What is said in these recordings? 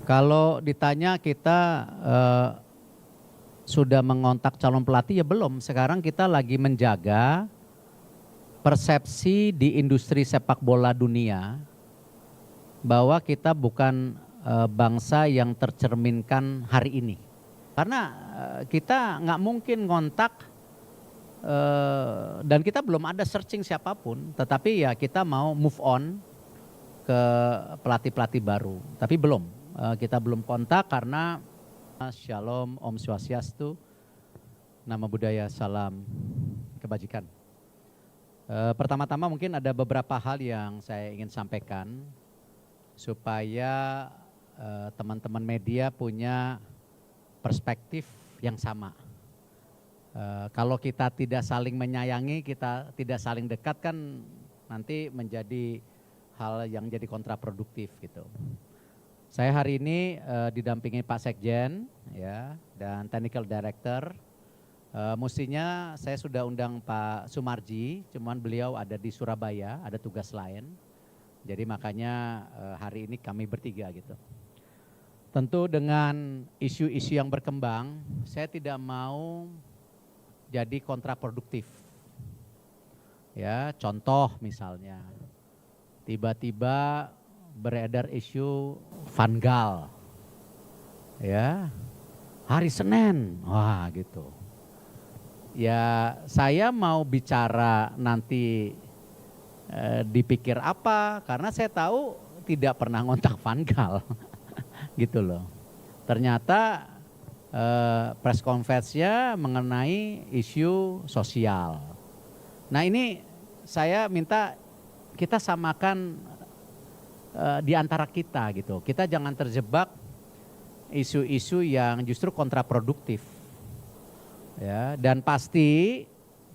Kalau ditanya kita sudah mengontak calon pelatih ya belum. Sekarang kita lagi menjaga persepsi di industri sepak bola dunia bahwa kita bukan bangsa yang tercerminkan hari ini. Karena kita nggak mungkin ngontak dan kita belum ada searching siapapun. Tetapi ya kita mau move on ke pelatih-pelatih baru. Tapi belum, kita belum kontak karena Shalom, Om Swastiastu, nama budaya, salam kebajikan. Pertama-tama mungkin ada beberapa hal yang saya ingin sampaikan supaya teman-teman media punya perspektif yang sama. Kalau kita tidak saling menyayangi, kita tidak saling dekat kan nanti menjadi hal yang jadi kontraproduktif gitu. Saya hari ini didampingi Pak Sekjen ya dan Technical Director. Mestinya saya sudah undang Pak Sumarji, cuman beliau ada di Surabaya, ada tugas lain. Jadi makanya hari ini kami bertiga gitu. Tentu dengan isu-isu yang berkembang, saya tidak mau jadi kontraproduktif. Ya, contoh misalnya, tiba-tiba beredar isu Van Gaal, ya hari Senin, wah gitu. Ya saya mau bicara nanti dipikir apa, karena saya tahu tidak pernah ngontak Van Gaal, gitu loh. Ternyata press conference-nya mengenai isu sosial. Nah ini saya minta kita samakan di antara kita gitu. Kita jangan terjebak isu-isu yang justru kontraproduktif. Ya, dan pasti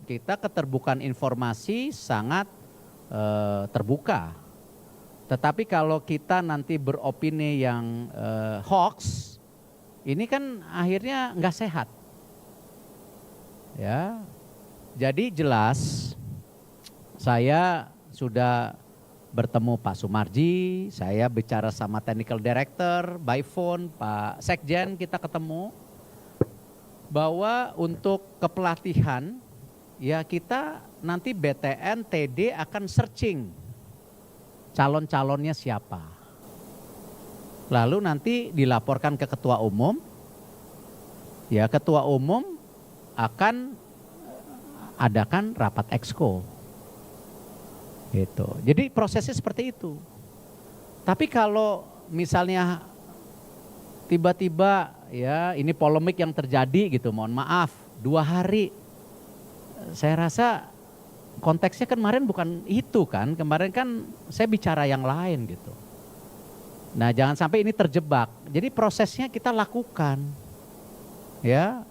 kita keterbukaan informasi sangat terbuka. Tetapi kalau kita nanti beropini yang hoax, ini kan akhirnya nggak sehat. Ya, jadi jelas saya sudah bertemu Pak Sumarji, saya bicara sama Technical Director, by phone, Pak Sekjen kita ketemu. Bahwa untuk kepelatihan, ya kita nanti BTN, TD akan searching calon-calonnya siapa. Lalu nanti dilaporkan ke Ketua Umum, ya Ketua Umum akan adakan rapat exco. Gitu. Jadi prosesnya seperti itu. Tapi kalau misalnya tiba-tiba ya ini polemik yang terjadi gitu, mohon maaf 2 hari. Saya rasa konteksnya kemarin bukan itu kan, kemarin kan saya bicara yang lain gitu. Nah jangan sampai ini terjebak, jadi prosesnya kita lakukan. Ya,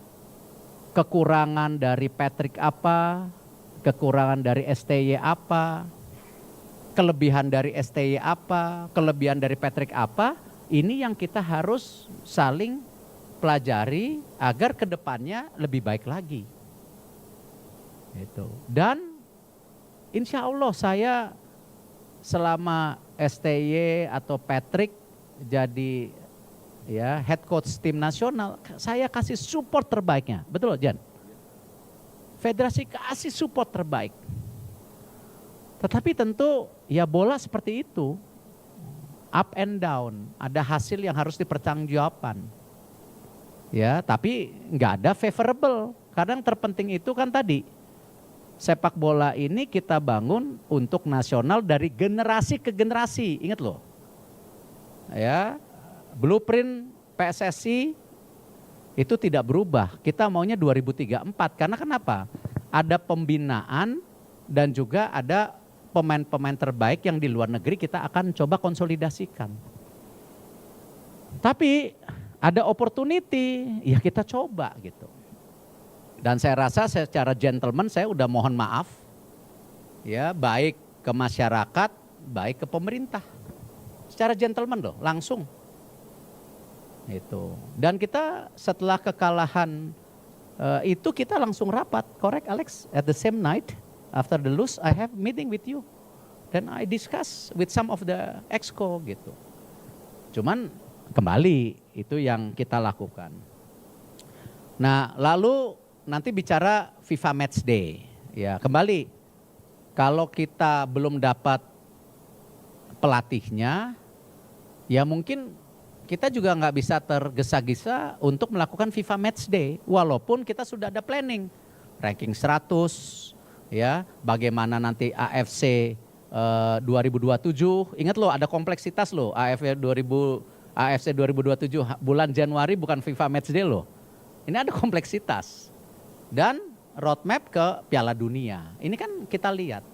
kekurangan dari Patrick apa, kekurangan dari STY apa, kelebihan dari STY apa, kelebihan dari Patrick apa, ini yang kita harus saling pelajari agar kedepannya lebih baik lagi. Gitu. Dan insya Allah saya selama STY atau Patrick jadi ya head coach tim nasional, saya kasih support terbaiknya, betul Jan? Federasi kasih support terbaik. Tetapi tentu ya bola seperti itu, up and down, ada hasil yang harus dipertanggungjawabkan. Ya, tapi nggak ada favorable. Kadang terpenting itu kan tadi, sepak bola ini kita bangun untuk nasional dari generasi ke generasi, ingat loh. Ya, blueprint PSSI itu tidak berubah. Kita maunya 2034, karena kenapa? Ada pembinaan dan juga ada pemain-pemain terbaik yang di luar negeri kita akan coba konsolidasikan. Tapi ada opportunity, ya kita coba gitu. Dan saya rasa secara gentleman saya udah mohon maaf, ya baik ke masyarakat, baik ke pemerintah. Secara gentleman loh, langsung. Itu. Dan kita setelah kekalahan itu kita langsung rapat, correct Alex? At the same night. After the lose, I have meeting with you. Then I discuss with some of the exco gitu. Cuman kembali itu yang kita lakukan. Nah, lalu nanti bicara FIFA Match Day. Ya, kembali kalau kita belum dapat pelatihnya, ya mungkin kita juga nggak bisa tergesa-gesa untuk melakukan FIFA Match Day, walaupun kita sudah ada planning, ranking 100, ya, bagaimana nanti AFC 2027, ingat loh ada kompleksitas loh, AFC 2027 bulan Januari bukan FIFA Match Day loh, ini ada kompleksitas, dan roadmap ke Piala Dunia, ini kan kita lihat,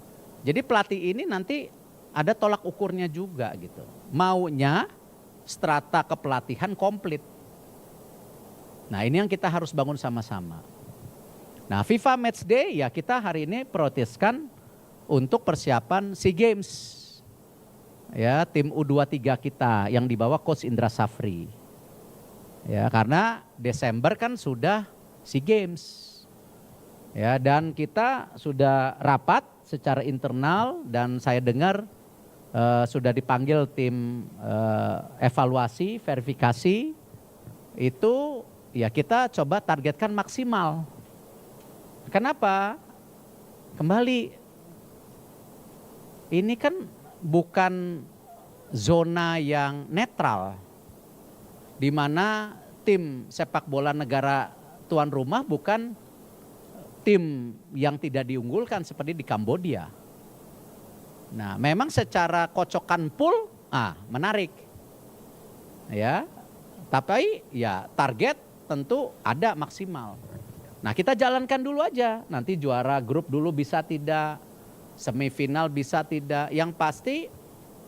jadi pelatih ini nanti ada tolak ukurnya juga gitu, maunya strata kepelatihan komplit. Nah ini yang kita harus bangun sama-sama. Nah FIFA Match Day ya kita hari ini prioritaskan untuk persiapan SEA Games. Ya tim U23 kita yang dibawa Coach Indra Safri. Ya karena Desember kan sudah SEA Games. Ya dan kita sudah rapat secara internal dan saya dengar sudah dipanggil tim evaluasi, verifikasi, itu ya kita coba targetkan maksimal. Kenapa? Kembali, ini kan bukan zona yang netral, di mana tim sepak bola negara tuan rumah bukan tim yang tidak diunggulkan seperti di Kambodia. Nah, memang secara kocokan pool, menarik, ya. Tapi ya target tentu ada maksimal. Nah, kita jalankan dulu aja. Nanti juara grup dulu bisa tidak, semifinal bisa tidak. Yang pasti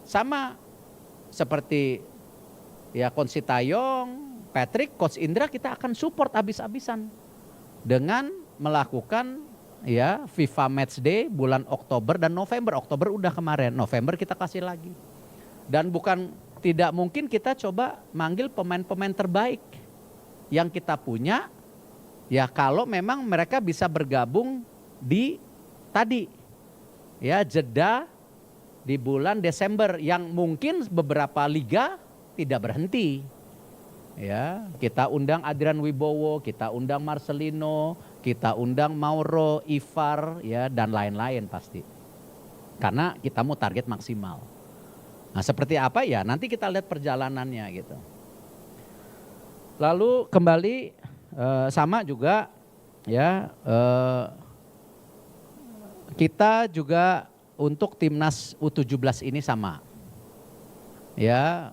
sama seperti ya Coach Sintayong, Patrick, Coach Indra kita akan support habis-habisan dengan melakukan ya FIFA Match Day bulan Oktober dan November. Oktober udah kemarin, November kita kasih lagi. Dan bukan tidak mungkin kita coba manggil pemain-pemain terbaik yang kita punya. Ya kalau memang mereka bisa bergabung di tadi ya jeda di bulan Desember yang mungkin beberapa liga tidak berhenti. Ya, kita undang Adrian Wibowo, kita undang Marcelino, kita undang Mauro, Ivar, ya dan lain-lain pasti. Karena kita mau target maksimal. Nah, seperti apa ya? Nanti kita lihat perjalanannya gitu. Lalu kembali sama juga ya kita juga untuk timnas U17 ini sama. Ya,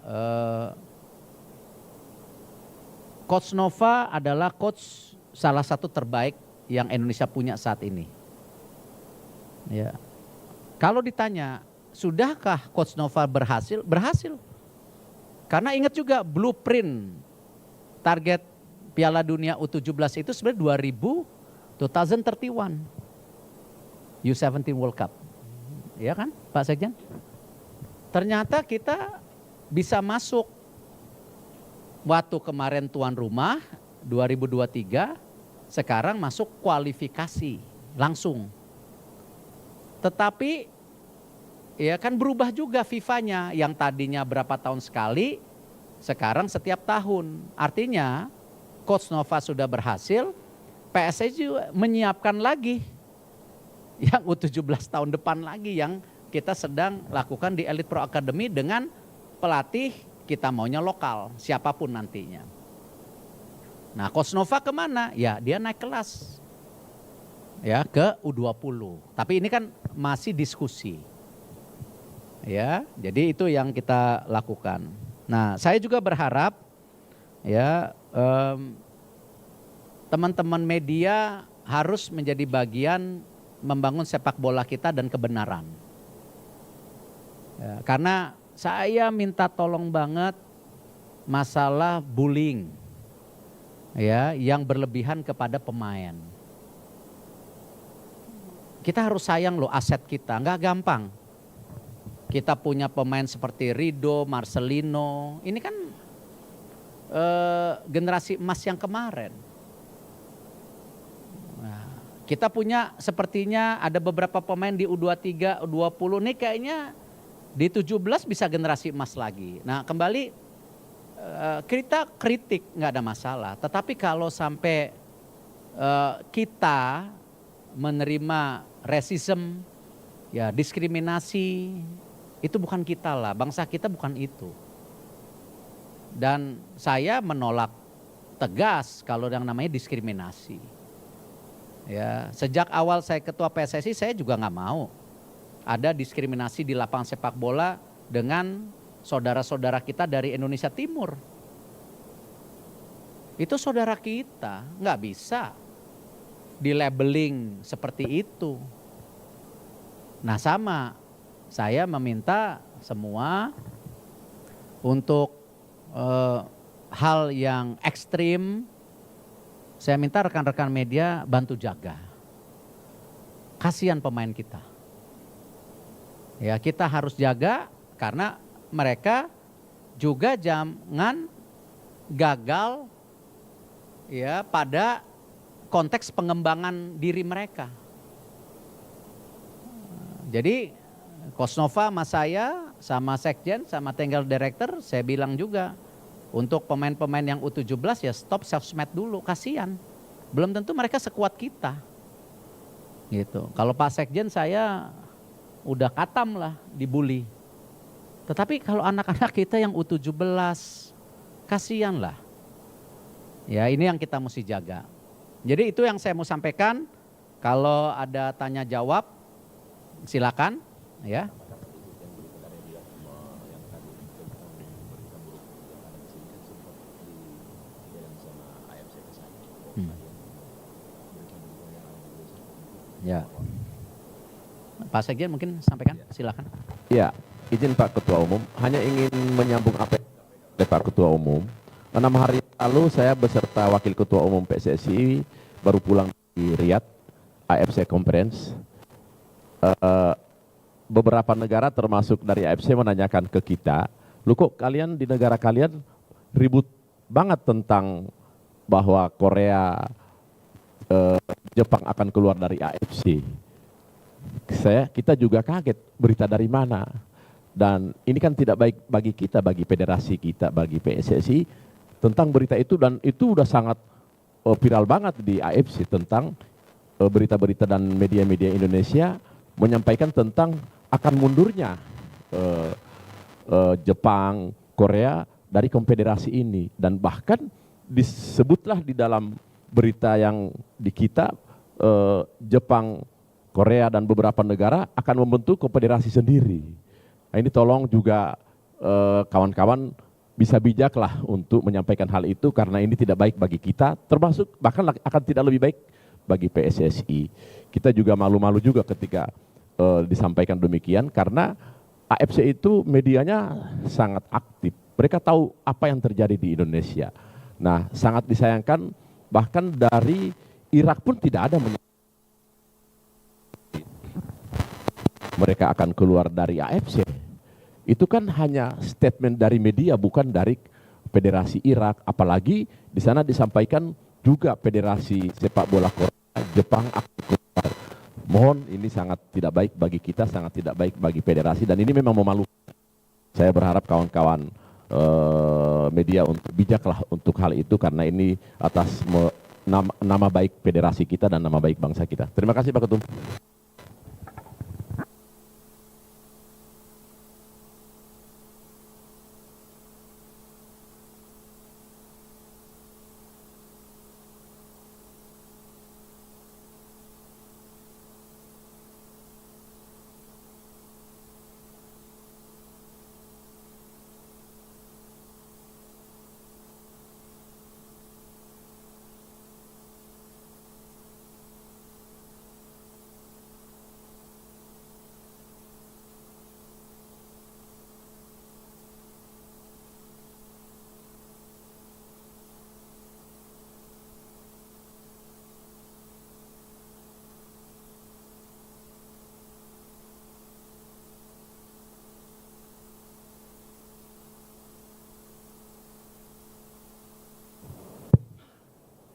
Coach Nova adalah coach salah satu terbaik yang Indonesia punya saat ini. Ya. Kalau ditanya, sudahkah Coach Nova berhasil? Berhasil. Karena ingat juga blueprint target Piala Dunia U17 itu sebenarnya 2031 U17 World Cup. Ya kan Pak Sekjen? Ternyata kita bisa masuk. Waktu kemarin tuan rumah 2023, sekarang masuk kualifikasi langsung. Tetapi ya kan berubah juga FIFA-nya yang tadinya berapa tahun sekali, sekarang setiap tahun. Artinya Coach Nova sudah berhasil, PSSI juga menyiapkan lagi yang U17 tahun depan lagi yang kita sedang lakukan di Elite Pro Academy dengan pelatih kita maunya lokal, siapapun nantinya. Nah, Coach Nova kemana? Ya, dia naik kelas. Ya, ke U20. Tapi ini kan masih diskusi. Ya, jadi itu yang kita lakukan. Nah, saya juga berharap ya teman-teman media harus menjadi bagian membangun sepak bola kita dan kebenaran. Ya, karena saya minta tolong banget masalah bullying ya yang berlebihan kepada pemain. Kita harus sayang loh aset kita, nggak gampang. Kita punya pemain seperti Rido, Marcelino, ini kan generasi emas yang kemarin. Nah, kita punya sepertinya ada beberapa pemain di U23, U20 nih kayaknya di 17 bisa generasi emas lagi. Nah kembali kita kritik nggak ada masalah. Tetapi kalau sampai kita menerima racism, ya diskriminasi, itu bukan kita lah. Bangsa kita bukan itu. Dan saya menolak tegas kalau yang namanya diskriminasi. Ya, sejak awal saya ketua PSSI saya juga nggak mau ada diskriminasi di lapangan sepak bola dengan saudara-saudara kita dari Indonesia Timur. Itu saudara kita, nggak bisa di-labeling seperti itu. Nah sama, saya meminta semua untuk hal yang ekstrim, saya minta rekan-rekan media bantu jaga. Kasihan pemain kita. Ya kita harus jaga karena mereka juga jangan gagal ya pada konteks pengembangan diri mereka. Jadi Coach Nova sama saya, sama Sekjen, sama Technical Director, saya bilang juga untuk pemain-pemain yang U17 ya stop sosmed dulu, kasihan. Belum tentu mereka sekuat kita. Gitu. Kalau Pak Sekjen saya udah katam lah dibully. Tetapi kalau anak-anak kita yang U17, kasihan lah. Ya ini yang kita mesti jaga. Jadi itu yang saya mau sampaikan. Kalau ada tanya jawab, silakan. Ya. Ya. Pak Sekjen mungkin sampaikan, silakan. Ya, izin Pak Ketua Umum, hanya ingin menyambung apa yang oleh Pak Ketua Umum. 6 hari lalu saya beserta Wakil Ketua Umum PSSI baru pulang di Riyadh, AFC Conference. Beberapa negara termasuk dari AFC menanyakan ke kita, lu kok kalian di negara kalian ribut banget tentang bahwa Korea, Jepang akan keluar dari AFC. Kita juga kaget berita dari mana. Dan ini kan tidak baik bagi kita, bagi federasi kita, bagi PSSI tentang berita itu, dan itu udah sangat viral banget di AFC tentang berita-berita dan media-media Indonesia menyampaikan tentang akan mundurnya Jepang, Korea dari konfederasi ini, dan bahkan disebutlah di dalam berita yang di kita Jepang, Korea dan beberapa negara akan membentuk konfederasi sendiri. Nah, ini tolong juga kawan-kawan bisa bijaklah untuk menyampaikan hal itu karena ini tidak baik bagi kita, termasuk bahkan akan tidak lebih baik bagi PSSI. Kita juga malu-malu juga ketika disampaikan demikian karena AFC itu medianya sangat aktif. Mereka tahu apa yang terjadi di Indonesia. Nah, sangat disayangkan bahkan dari Irak pun tidak ada mereka akan keluar dari AFC. Itu kan hanya statement dari media, bukan dari Federasi Irak. Apalagi di sana disampaikan juga Federasi Sepak Bola Korea, Jepang akan keluar. Mohon, ini sangat tidak baik bagi kita, sangat tidak baik bagi federasi, dan ini memang memalukan. Saya berharap kawan-kawan media untuk bijaklah untuk hal itu karena ini atas nama baik federasi kita dan nama baik bangsa kita. Terima kasih Pak Ketum.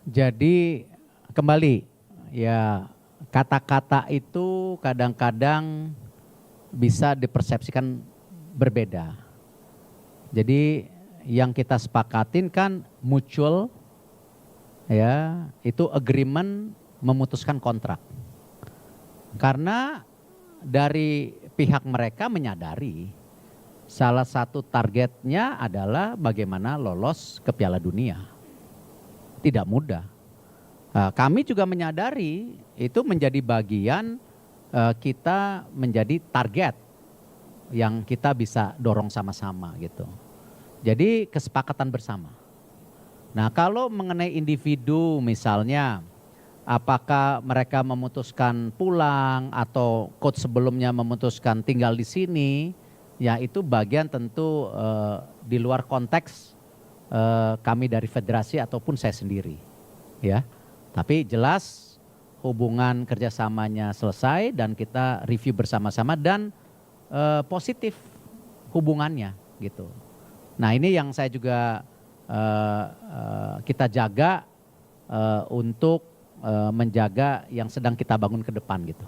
Jadi kembali ya, kata-kata itu kadang-kadang bisa dipersepsikan berbeda. Jadi yang kita sepakatin kan mutual, ya, itu agreement memutuskan kontrak. Karena dari pihak mereka menyadari salah satu targetnya adalah bagaimana lolos ke Piala Dunia. Tidak mudah. Kami juga menyadari itu menjadi bagian kita menjadi target yang kita bisa dorong sama-sama gitu. Jadi kesepakatan bersama. Nah, kalau mengenai individu misalnya, apakah mereka memutuskan pulang atau coach sebelumnya memutuskan tinggal di sini, ya itu bagian tentu di luar konteks kami dari federasi ataupun saya sendiri, ya. Tapi jelas hubungan kerjasamanya selesai dan kita review bersama-sama dan positif hubungannya gitu. Nah ini yang saya juga kita jaga untuk menjaga yang sedang kita bangun ke depan gitu.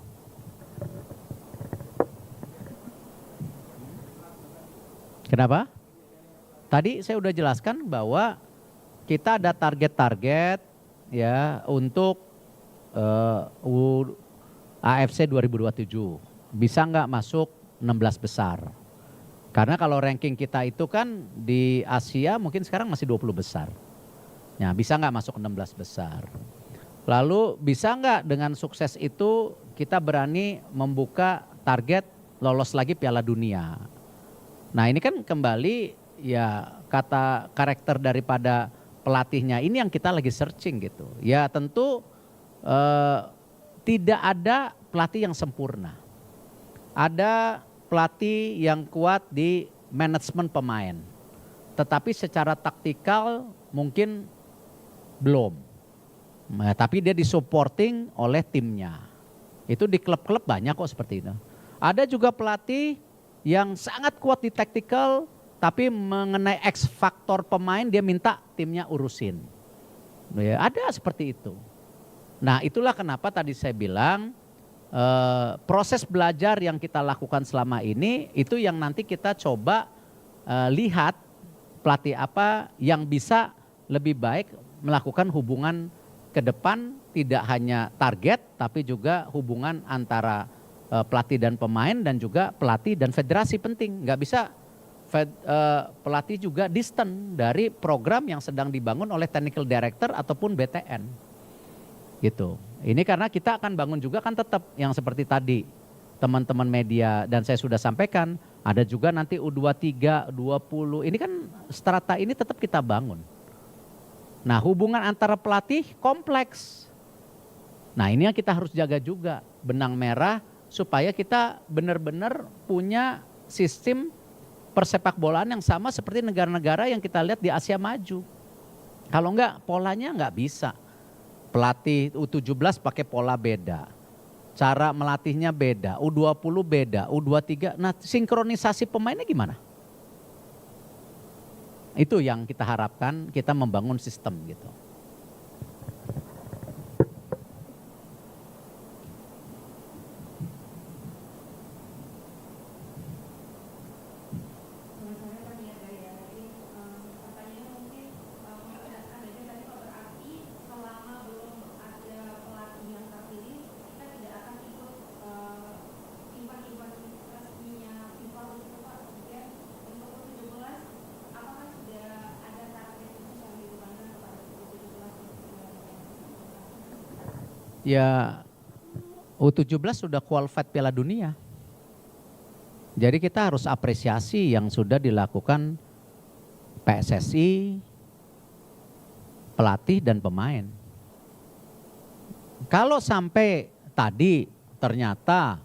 Kenapa? Tadi saya udah jelaskan bahwa kita ada target-target ya untuk AFC 2027. Bisa nggak masuk 16 besar? Karena kalau ranking kita itu kan di Asia mungkin sekarang masih 20 besar. Nah, bisa nggak masuk 16 besar? Lalu bisa nggak dengan sukses itu kita berani membuka target lolos lagi Piala Dunia? Nah ini kan kembali ya kata karakter daripada pelatihnya ini yang kita lagi searching gitu. Ya tentu tidak ada pelatih yang sempurna. Ada pelatih yang kuat di manajemen pemain. Tetapi secara taktikal mungkin belum. Nah, tapi dia disupporting oleh timnya. Itu di klub-klub banyak kok seperti itu. Ada juga pelatih yang sangat kuat di taktikal, tapi mengenai X faktor pemain dia minta timnya urusin. Ya, ada seperti itu. Nah itulah kenapa tadi saya bilang proses belajar yang kita lakukan selama ini itu yang nanti kita coba lihat pelatih apa yang bisa lebih baik melakukan hubungan ke depan, tidak hanya target tapi juga hubungan antara pelatih dan pemain dan juga pelatih dan federasi penting. Nggak bisa pelatih juga distant dari program yang sedang dibangun oleh technical director ataupun BTN. Gitu. Ini karena kita akan bangun juga kan tetap yang seperti tadi teman-teman media dan saya sudah sampaikan ada juga nanti U23, 20 ini kan strata ini tetap kita bangun. Nah hubungan antara pelatih kompleks. Nah ini yang kita harus jaga juga benang merah supaya kita benar-benar punya sistem persepak bolaan yang sama seperti negara-negara yang kita lihat di Asia maju. Kalau enggak polanya enggak bisa. Pelatih U17 pakai pola beda. Cara melatihnya beda, U20 beda, U23. Nah sinkronisasi pemainnya gimana? Itu yang kita harapkan kita membangun sistem gitu. Ya U17 sudah qualified Piala Dunia. Jadi kita harus apresiasi yang sudah dilakukan PSSI, pelatih dan pemain. Kalau sampai tadi ternyata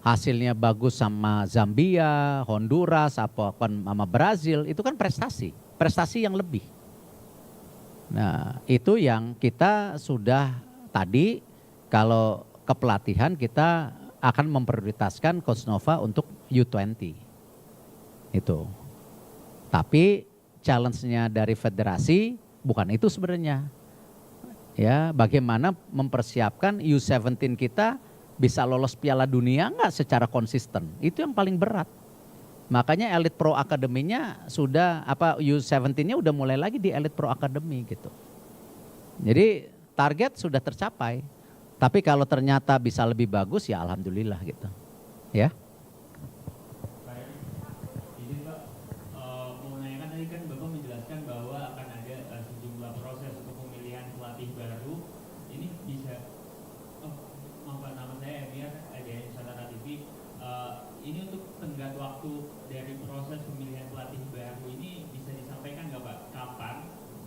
hasilnya bagus sama Zambia, Honduras, apa sama Brazil, itu kan prestasi yang lebih. Nah itu yang kita sudah tadi kalau kepelatihan kita akan memprioritaskan Coach Nova untuk U20. Itu. Tapi challenge-nya dari federasi bukan itu sebenarnya. Ya, bagaimana mempersiapkan U17 kita bisa lolos Piala Dunia enggak secara konsisten. Itu yang paling berat. Makanya Elite Pro Academy-nya sudah U17-nya udah mulai lagi di Elite Pro Academy gitu. Jadi target sudah tercapai. Tapi kalau ternyata bisa lebih bagus ya alhamdulillah gitu. Ya. Jadi Pak, mau menanyakan tadi kan Bapak menjelaskan bahwa akan ada sejumlah proses untuk pemilihan pelatih baru. Ini bisa, maaf Pak, nama saya Emir, ada Nusantara TV. Ini untuk tenggat waktu dari proses pemilihan pelatih baru ini bisa disampaikan nggak Pak? Kapan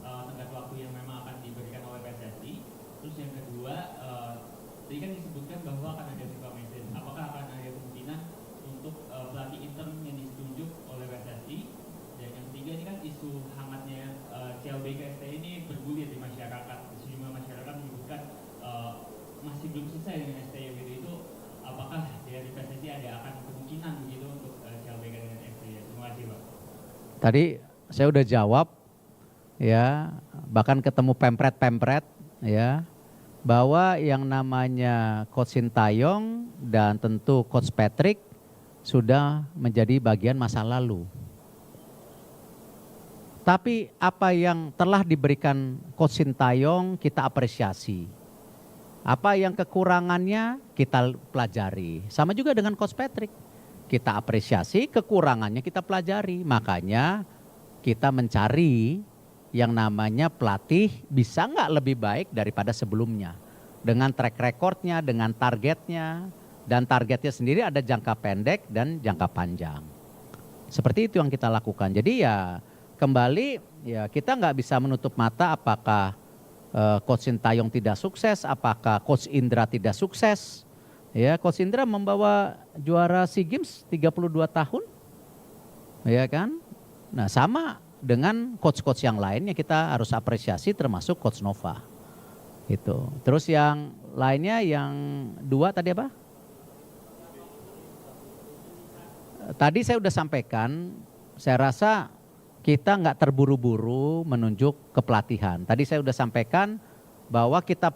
tenggat waktu yang memang akan diberikan oleh PSSI? Terus yang kedua, tadi kan disebutkan bahwa akan ada FIFA Message. Apakah akan ada kemungkinan untuk pelatih intern yang ditunjuk oleh PSSI? Dan yang ketiga ini kan isu hangatnya CLBK STI ini bergulir di masyarakat. Sejumlah masyarakat menyebutkan masih belum selesai dengan STI gitu. Itu apakah dari PSSI akan kemungkinan begitu untuk CLBK dengan STI? Terima kasih Pak. Tadi saya udah jawab ya, bahkan ketemu pempret ya, bahwa yang namanya Coach Sintayong dan tentu Coach Patrick sudah menjadi bagian masa lalu. Tapi apa yang telah diberikan Coach Sintayong kita apresiasi. Apa yang kekurangannya kita pelajari. Sama juga dengan Coach Patrick. Kita apresiasi, kekurangannya kita pelajari. Makanya kita mencari yang namanya pelatih bisa nggak lebih baik daripada sebelumnya. Dengan track recordnya, dengan targetnya. Dan targetnya sendiri ada jangka pendek dan jangka panjang. Seperti itu yang kita lakukan. Jadi ya kembali ya kita nggak bisa menutup mata apakah Coach Sintayong tidak sukses, apakah Coach Indra tidak sukses. Ya, Coach Indra membawa juara SEA Games 32 tahun. Ya kan? Nah, sama dengan coach-coach yang lainnya kita harus apresiasi termasuk Coach Nova. Itu. Terus yang lainnya yang dua tadi apa? Tadi saya udah sampaikan, saya rasa kita nggak terburu-buru menunjuk kepelatihan. Tadi saya udah sampaikan bahwa kita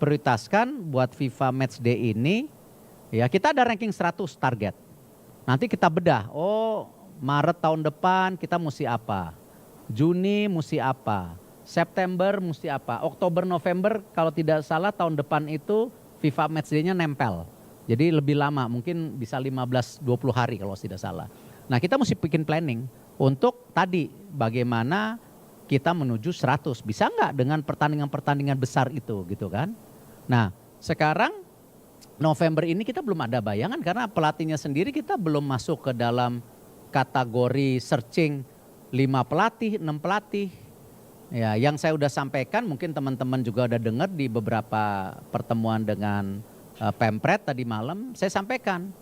prioritaskan buat FIFA Matchday ini, ya kita ada ranking 100 target. Nanti kita bedah, oh Maret tahun depan kita mesti apa, Juni mesti apa, September mesti apa, Oktober, November kalau tidak salah tahun depan itu FIFA Matchday-nya nempel. Jadi lebih lama, mungkin bisa 15-20 hari kalau tidak salah. Nah kita mesti bikin planning untuk tadi bagaimana kita menuju 100. Bisa nggak dengan pertandingan-pertandingan besar itu gitu kan. Nah sekarang November ini kita belum ada bayangan karena pelatihnya sendiri kita belum masuk ke dalam kategori searching 5 pelatih, 6 pelatih. Ya, yang saya udah sampaikan mungkin teman-teman juga udah dengar di beberapa pertemuan dengan Pempret tadi malam, saya sampaikan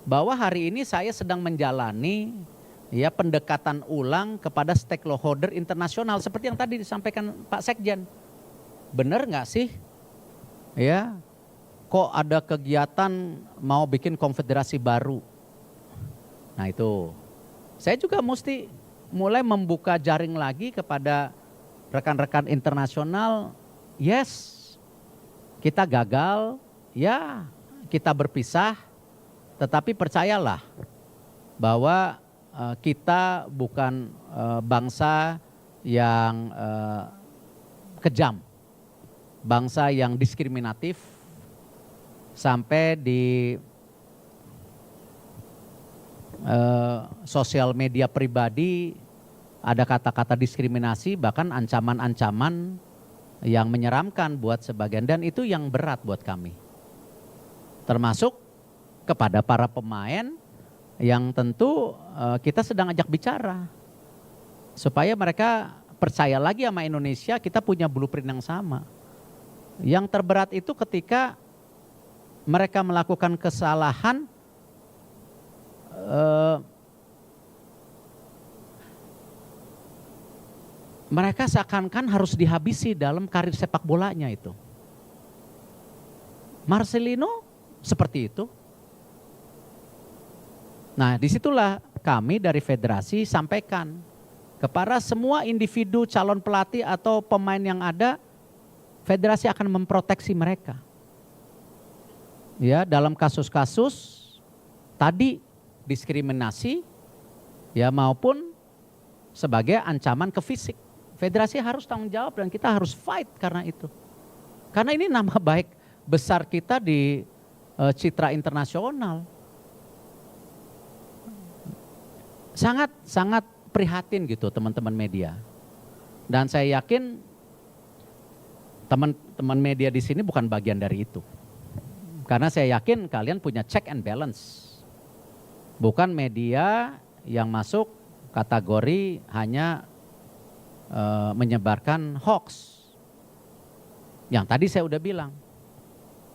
bahwa hari ini saya sedang menjalani ya pendekatan ulang kepada stakeholder internasional seperti yang tadi disampaikan Pak Sekjen. Benar nggak sih? Ya, kok ada kegiatan mau bikin konfederasi baru? Nah itu, saya juga mesti mulai membuka jaring lagi kepada rekan-rekan internasional. Yes, kita gagal, ya kita berpisah, tetapi percayalah bahwa kita bukan bangsa yang kejam, bangsa yang diskriminatif sampai di sosial media pribadi ada kata-kata diskriminasi, bahkan ancaman-ancaman yang menyeramkan buat sebagian, dan itu yang berat buat kami. Termasuk kepada para pemain yang tentu kita sedang ajak bicara supaya mereka percaya lagi sama Indonesia, kita punya blueprint yang sama. Yang terberat itu ketika mereka melakukan kesalahan mereka seakan-akan harus dihabisi dalam karir sepak bolanya itu. Marcelino seperti itu. Nah disitulah kami dari federasi sampaikan kepada semua individu calon pelatih atau pemain yang ada, federasi akan memproteksi mereka. Ya, dalam kasus-kasus tadi diskriminasi ya maupun sebagai ancaman ke fisik. Federasi harus tanggung jawab dan kita harus fight karena itu. Karena ini nama baik besar kita di citra internasional. Sangat prihatin gitu teman-teman media. Dan saya yakin teman-teman media di sini bukan bagian dari itu. Karena saya yakin kalian punya check and balance. Bukan media yang masuk kategori hanya menyebarkan hoax. Yang tadi saya udah bilang,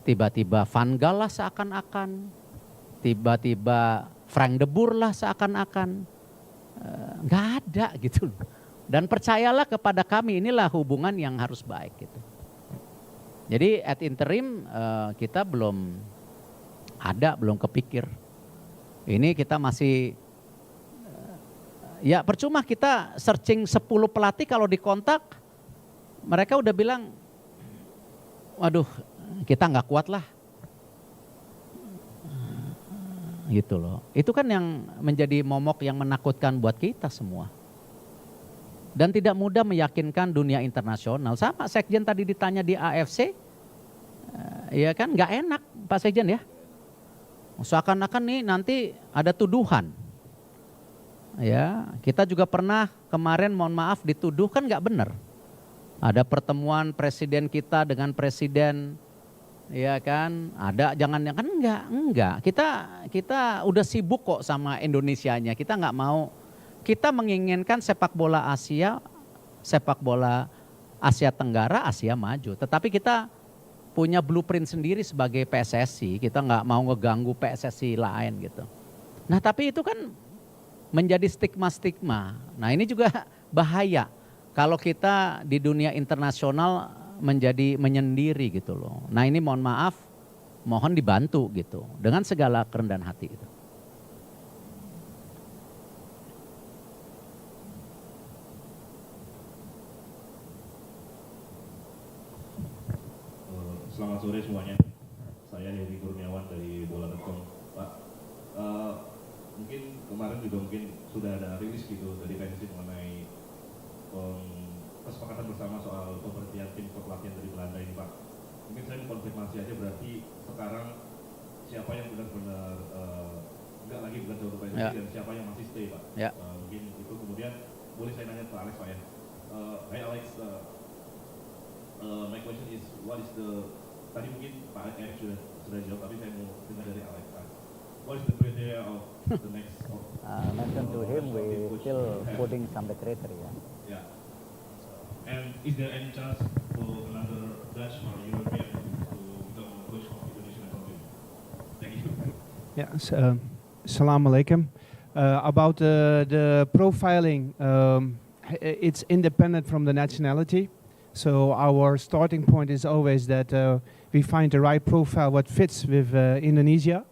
tiba-tiba Van Gaal lah seakan-akan, tiba-tiba Frank de Boer lah seakan-akan, nggak ada gitu loh. Dan percayalah kepada kami, inilah hubungan yang harus baik gitu. Jadi at interim kita belum kepikir. Ini kita masih, ya percuma kita searching 10 pelatih kalau dikontak, mereka udah bilang, waduh kita nggak kuat lah. Gitu loh. Itu kan yang menjadi momok yang menakutkan buat kita semua. Dan tidak mudah meyakinkan dunia internasional. Sama Sekjen tadi ditanya di AFC, ya kan nggak enak Pak Sekjen ya. Seakan-akan nih nanti ada tuduhan. Ya, kita juga pernah kemarin mohon maaf dituduh kan nggak benar. Ada pertemuan presiden kita dengan presiden, ya kan, ada jangan kan enggak. Kita udah sibuk kok sama Indonesianya. Kita nggak mau. Kita menginginkan sepak bola Asia Tenggara, Asia maju. Tetapi kita punya blueprint sendiri sebagai PSSI. Kita nggak mau ngeganggu PSSI lain gitu. Nah tapi itu kan menjadi stigma-stigma. Nah ini juga bahaya kalau kita di dunia internasional menjadi menyendiri gitu loh. Nah ini mohon maaf, mohon dibantu gitu dengan segala kerendahan hati gitu. Selamat sore semuanya. Saya Heri Kurniawan dari bola.com. Pak, mungkin kemarin juga sudah ada rilis gitu dari PSSI mengenai kesepakatan bersama soal pemberhentian tim pelatihan dari Belanda ini, Pak. Mungkin saya mau konfirmasi aja, berarti sekarang siapa yang benar-benar nggak lagi bekerja untuk PSSI dan siapa yang masih stay, Pak? Ya. Mungkin itu kemudian boleh saya nanya ke Alex, Pak ya. Hey Alex, my question is what is the, tadi mungkin Pak Erick sudah jawab, tapi saya mau dengar dari Alex, Pak. What is the criteria of the next? Mention to him, we still putting some criteria. Yeah. And is there any chance for another Dutch or European to become a coach of Indonesian national team? Thank you. Yeah, Assalamu alaikum. About the profiling, it's independent from the nationality. So our starting point is always that we find the right profile what fits with Indonesia.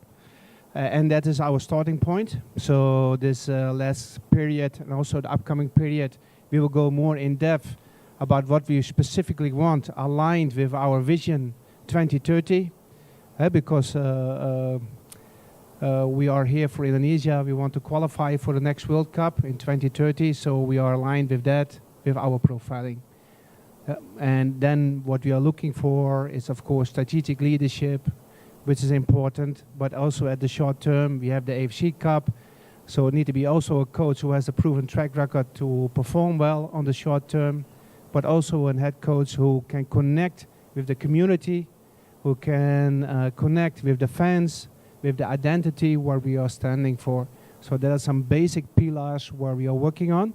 And that is our starting point. So this last period and also the upcoming period, we will go more in depth about what we specifically want, aligned with our vision 2030, because we are here for Indonesia. We want to qualify for the next World Cup in 2030, so we are aligned with that, with our profiling. And then what we are looking for is, of course, strategic leadership, which is important, but also at the short term, we have the AFC Cup. So it need to be also a coach who has a proven track record to perform well on the short term, but also a head coach who can connect with the community, who can connect with the fans, with the identity where we are standing for. So there are some basic pillars where we are working on,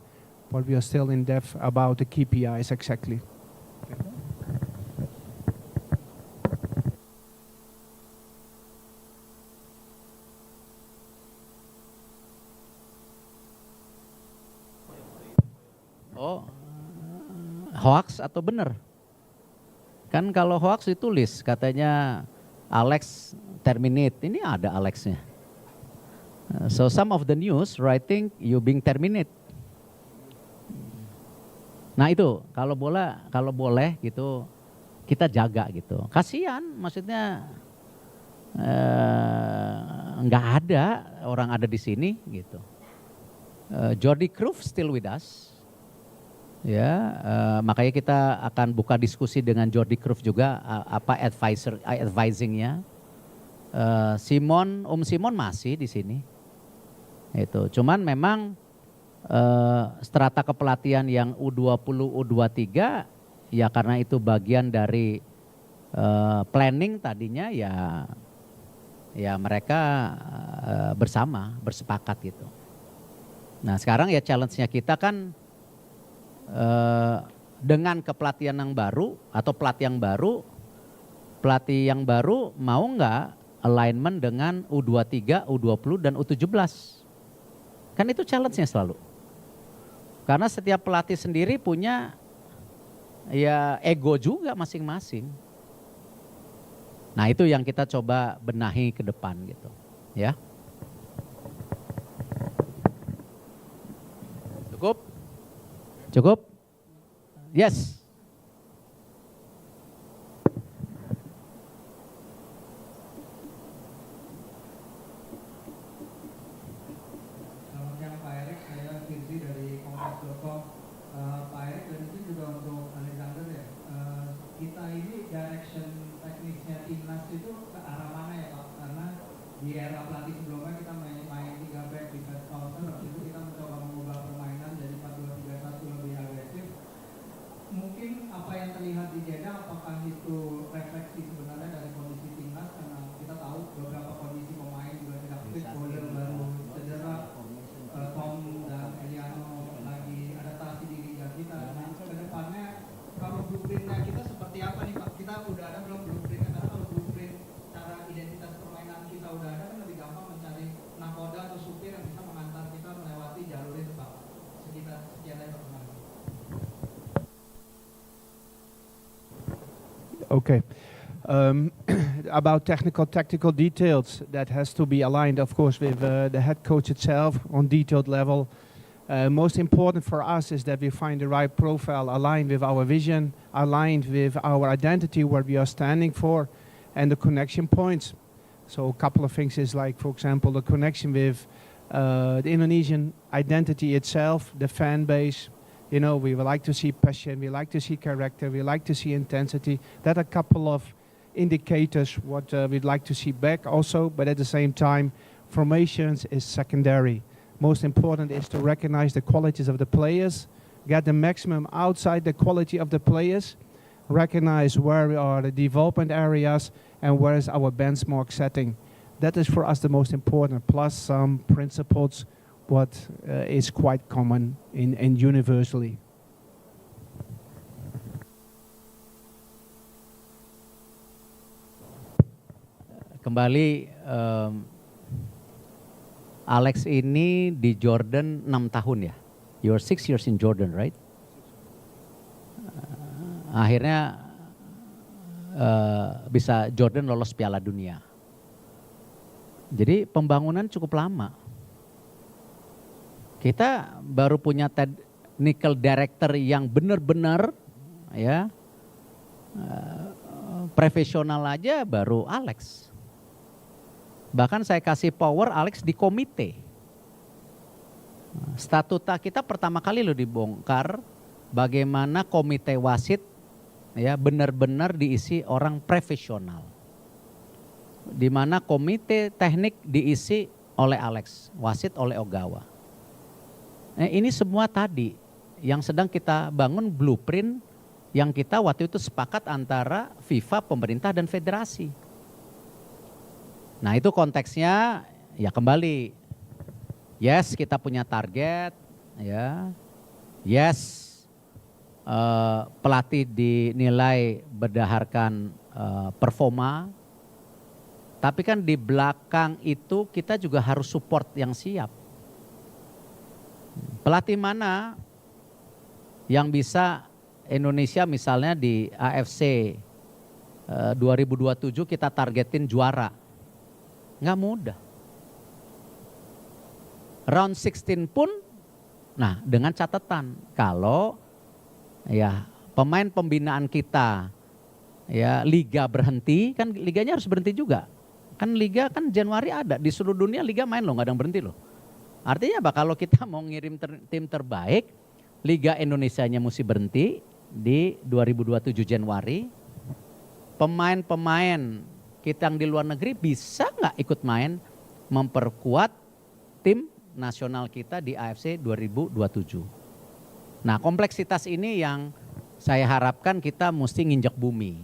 but we are still in depth about the KPIs exactly. Oh, hoax atau benar? Kan kalau hoax ditulis katanya Alex terminate, ini ada Alexnya. So some of the news writing you being terminate. Nah itu kalau boleh gitu kita jaga gitu. Kasihan, maksudnya nggak ada orang ada di sini gitu. Jordi Cruyff still with us. Ya, makanya kita akan buka diskusi dengan Jordi Cruyff juga apa advisingnya. Simon masih di sini. Itu. Cuman memang strata kepelatihan yang U20, U23 ya karena itu bagian dari planning tadinya ya mereka bersepakat gitu. Nah sekarang ya challenge-nya kita kan dengan kepelatihan yang baru atau pelatih yang baru mau nggak alignment dengan U23, U20 dan U17. Kan itu challenge-nya selalu. Karena setiap pelatih sendiri punya ya ego juga masing-masing. Nah itu yang kita coba benahi ke depan gitu. Ya. Cukup? Yes. Selamat siang Pak Erik, saya Firzi dari Kompas.com. Pak Erik, dan itu juga untuk Alexander ya. Kita ini direction teknisnya timnas itu ke arah mana ya Pak? Karena di era pelatih sebelumnya kita main 3 back di fast counter, habis itu kita mencoba mengubah permainan dari 4-2-3-1 lebih agresif. Mungkin apa yang terlihat di Jeddah, apakah itu refleksi sebenarnya dari kondisi timnas? Karena kita tahu beberapa kondisi pemain juga tidak fit, Boyle baru cedera, Tom dan Eliano lagi adaptasi di liga kita. Nah, ke depannya kalau blueprintnya kita seperti apa nih Pak? Kita udah ada belum blueprintnya? Karena kalau blueprint cara identitas permainan kita udah ada kan lebih gampang mencari nakoda atau supir yang bisa mengantar kita melewati jalur itu Pak. Sekian dari pertemuan. Okay. About tactical details, that has to be aligned, of course, with the head coach itself on detailed level. Most important for us is that we find the right profile aligned with our vision, aligned with our identity, what we are standing for, and the connection points. So a couple of things is like, for example, the connection with the Indonesian identity itself, the fan base. You know, we would like to see passion, we like to see character, we like to see intensity. That are a couple of indicators what we'd like to see back also, but at the same time, formations is secondary. Most important is to recognize the qualities of the players, get the maximum outside the quality of the players, recognize where are the development areas and where is our benchmark setting. That is for us the most important, plus some principles what is quite common in universally. Kembali Alex ini di Jordan 6 tahun ya. You're 6 years in Jordan, right? Akhirnya bisa Jordan lolos Piala Dunia. Jadi pembangunan cukup lama. Kita baru punya technical director yang benar-benar ya profesional aja baru Alex. Bahkan saya kasih power Alex di komite. Statuta kita pertama kali loh dibongkar bagaimana komite wasit ya benar-benar diisi orang profesional. Di mana komite teknik diisi oleh Alex, wasit oleh Ogawa. Ini semua tadi yang sedang kita bangun blueprint yang kita waktu itu sepakat antara FIFA, pemerintah dan federasi. Nah itu konteksnya ya kembali, yes kita punya target, ya, yes pelatih dinilai berdasarkan performa, tapi kan di belakang itu kita juga harus support yang siap. Pelatih mana yang bisa Indonesia misalnya di AFC 2027 kita targetin juara? Nggak mudah. Round 16 pun, nah dengan catatan kalau ya pemain pembinaan kita ya liga berhenti, kan liganya harus berhenti juga. Kan liga kan Januari ada, di seluruh dunia liga main loh, nggak ada yang berhenti loh. Artinya apa? Kalau kita mau ngirim tim terbaik, Liga Indonesianya mesti berhenti di 2027 Januari. Pemain-pemain kita yang di luar negeri bisa nggak ikut main memperkuat tim nasional kita di AFC 2027. Nah, kompleksitas ini yang saya harapkan kita mesti nginjak bumi.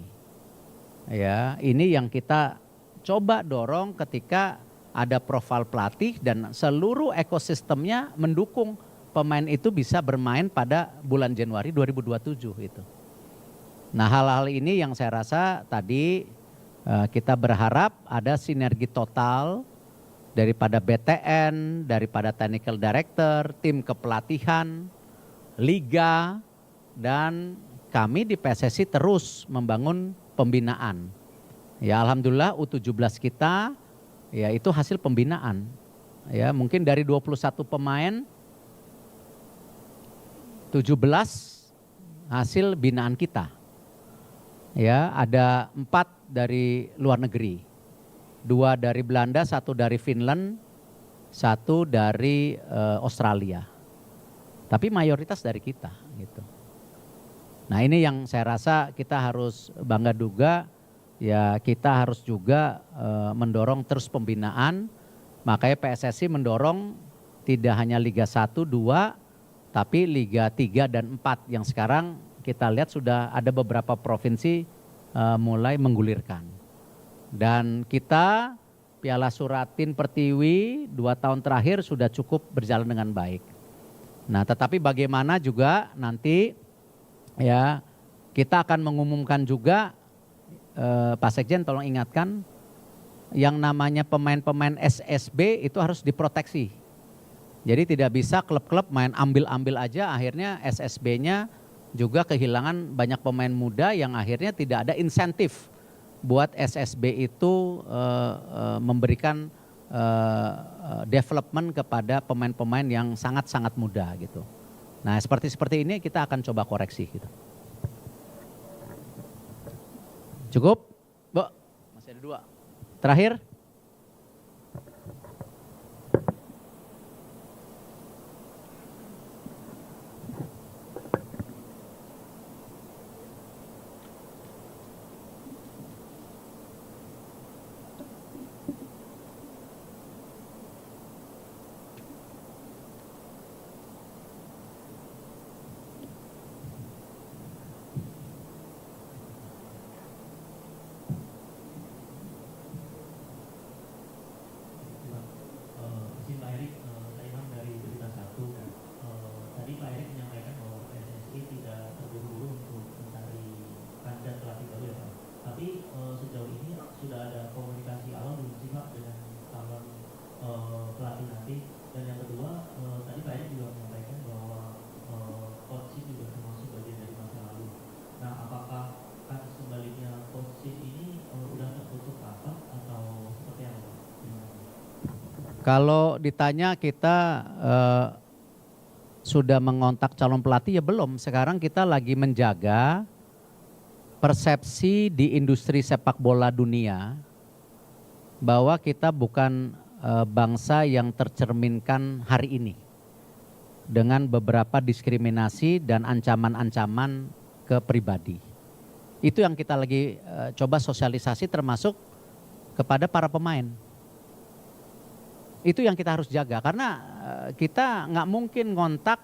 Ya, ini yang kita coba dorong ketika ada profil pelatih dan seluruh ekosistemnya mendukung pemain itu bisa bermain pada bulan Januari 2027 itu. Nah, hal-hal ini yang saya rasa tadi kita berharap ada sinergi total daripada BTN, daripada technical director, tim kepelatihan, liga, dan kami di PSSI terus membangun pembinaan. Ya, alhamdulillah U17 kita ya itu hasil pembinaan. Ya, mungkin dari 21 pemain 17 hasil binaan kita. Ya, ada 4 dari luar negeri. 2 dari Belanda, 1 dari Finland, 1 dari Australia. Tapi mayoritas dari kita gitu. Nah, ini yang saya rasa kita harus bangga juga, ya kita harus juga mendorong terus pembinaan. Makanya PSSI mendorong tidak hanya Liga 1, 2, tapi Liga 3 dan 4 yang sekarang kita lihat sudah ada beberapa provinsi mulai menggulirkan. Dan kita Piala Suratin Pertiwi 2 tahun terakhir sudah cukup berjalan dengan baik. Nah, tetapi bagaimana juga nanti ya kita akan mengumumkan juga Pak Sekjen tolong ingatkan yang namanya pemain-pemain SSB itu harus diproteksi. Jadi tidak bisa klub-klub main ambil-ambil aja akhirnya SSB-nya juga kehilangan banyak pemain muda yang akhirnya tidak ada insentif buat SSB itu memberikan development kepada pemain-pemain yang sangat-sangat muda gitu. Nah, seperti ini kita akan coba koreksi gitu. Cukup? Bu, masih ada 2. Terakhir? Izin Pak Erik, saya Imam dari Berita Satu. Tadi Pak Erik menyampaikan bahwa PSSI tidak terburu-buru untuk mencari kandidat pelatih baru ya Pak. Tapi sejauh ini sudah ada komunikasi awal belum sih Pak dengan calon pelatih nanti? Dan yang kedua, tadi Pak Erik juga menyampaikan bahwa coach juga termasuk bagian dari masa lalu. Nah, apakah kasus sebaliknya coach ini udah tertutup rapat atau seperti apa Pak? Kalau ditanya kita sudah mengontak calon pelatih ya belum. Sekarang kita lagi menjaga persepsi di industri sepak bola dunia bahwa kita bukan bangsa yang tercerminkan hari ini dengan beberapa diskriminasi dan ancaman-ancaman ke pribadi. Itu yang kita lagi coba sosialisasi termasuk kepada para pemain. Itu yang kita harus jaga karena kita nggak mungkin ngontak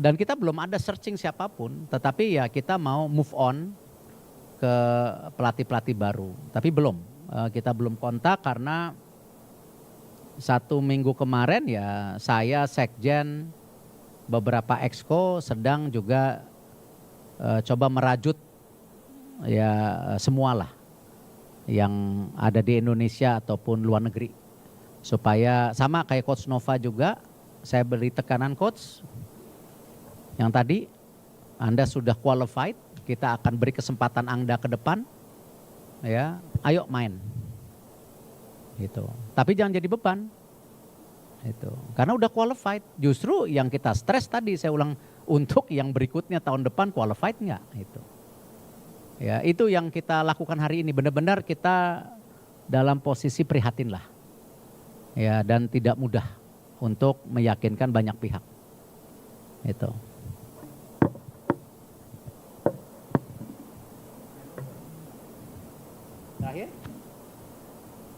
dan kita belum ada searching siapapun, tetapi ya kita mau move on ke pelatih-pelatih baru. Tapi belum, kita belum kontak karena 1 minggu kemarin ya saya, Sekjen, beberapa exco sedang juga coba merajut ya semualah yang ada di Indonesia ataupun luar negeri. Supaya sama kayak Coach Nova juga, saya beri tekanan Coach, yang tadi Anda sudah qualified, kita akan beri kesempatan Anda ke depan, ya, ayo main. Gitu. Tapi jangan jadi beban. Itu. Karena udah qualified, justru yang kita stres tadi saya ulang untuk yang berikutnya tahun depan qualified nggak? Itu. Ya, itu yang kita lakukan hari ini, benar-benar kita dalam posisi prihatin lah. ya, dan tidak mudah untuk meyakinkan banyak pihak. Itu. Terakhir?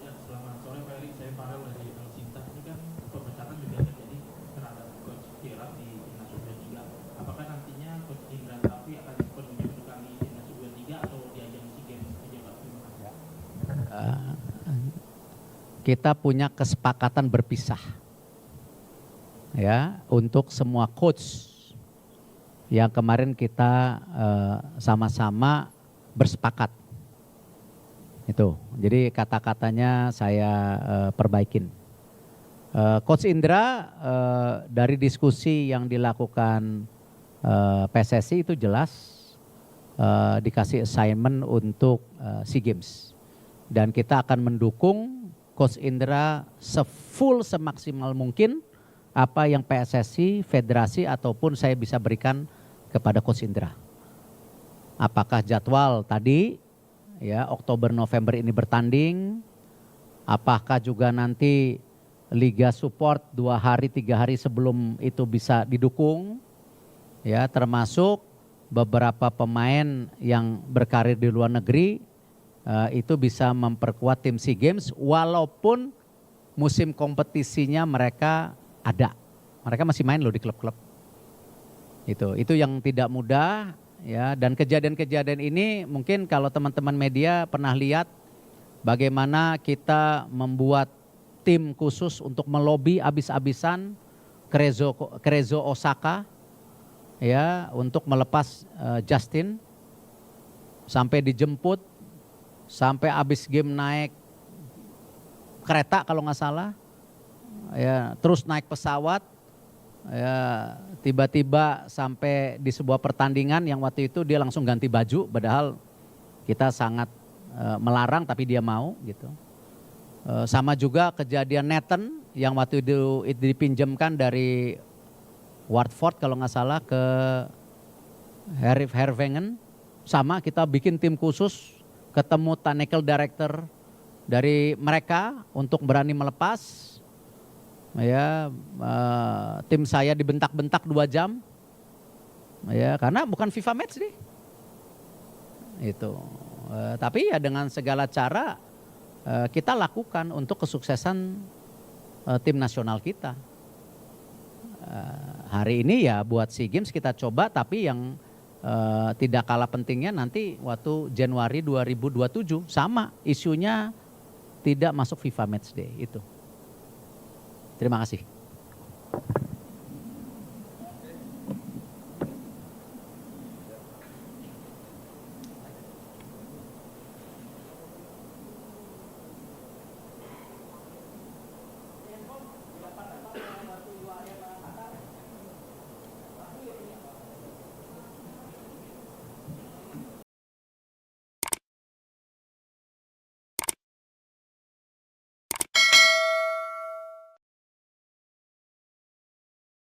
Ya, selamat sore Pak Erik, saya Farel dari Sinta. Ini kan pemecatan juga terjadi terhadap Coach Kira di Timnas U23. Apakah nantinya Coach Indra Safri akan sepenuhnya mendukangi Timnas U23 atau di ajang SEA Games saja Pak? Terima kasih. Kita punya kesepakatan berpisah, ya, untuk semua coach yang kemarin kita sama-sama bersepakat. Itu, jadi kata-katanya saya perbaikin. Coach Indra dari diskusi yang dilakukan PSSI itu jelas dikasih assignment untuk SEA Games. Dan kita akan mendukung Coach Indra semaksimal mungkin apa yang PSSI, federasi ataupun saya bisa berikan kepada Coach Indra. Apakah jadwal tadi, ya, Oktober November ini bertanding, apakah juga nanti Liga Support 2 hari 3 hari sebelum itu bisa didukung, ya, termasuk beberapa pemain yang berkarir di luar negeri itu bisa memperkuat tim SEA Games walaupun musim kompetisinya mereka ada, mereka masih main loh di klub-klub. Itu yang tidak mudah. Ya, dan kejadian-kejadian ini mungkin kalau teman-teman media pernah lihat bagaimana kita membuat tim khusus untuk melobi abis-abisan Cerezo Osaka, ya, untuk melepas Justin, sampai dijemput, sampai abis game naik kereta kalau nggak salah, ya, terus naik pesawat. Ya, tiba-tiba sampai di sebuah pertandingan yang waktu itu dia langsung ganti baju, padahal kita sangat melarang tapi dia mau gitu. Sama juga kejadian Nathan yang waktu itu dipinjamkan dari Watford kalau nggak salah ke Hervengen, sama kita bikin tim khusus, ketemu technical director dari mereka untuk berani melepas. Ya, tim saya dibentak-bentak 2 jam, ya, karena bukan FIFA match nih. Itu, tapi ya dengan segala cara kita lakukan untuk kesuksesan tim nasional kita. Hari ini ya buat SEA Games kita coba, tapi yang tidak kalah pentingnya nanti waktu Januari 2027 sama isunya tidak masuk FIFA Matchday itu. Terima kasih.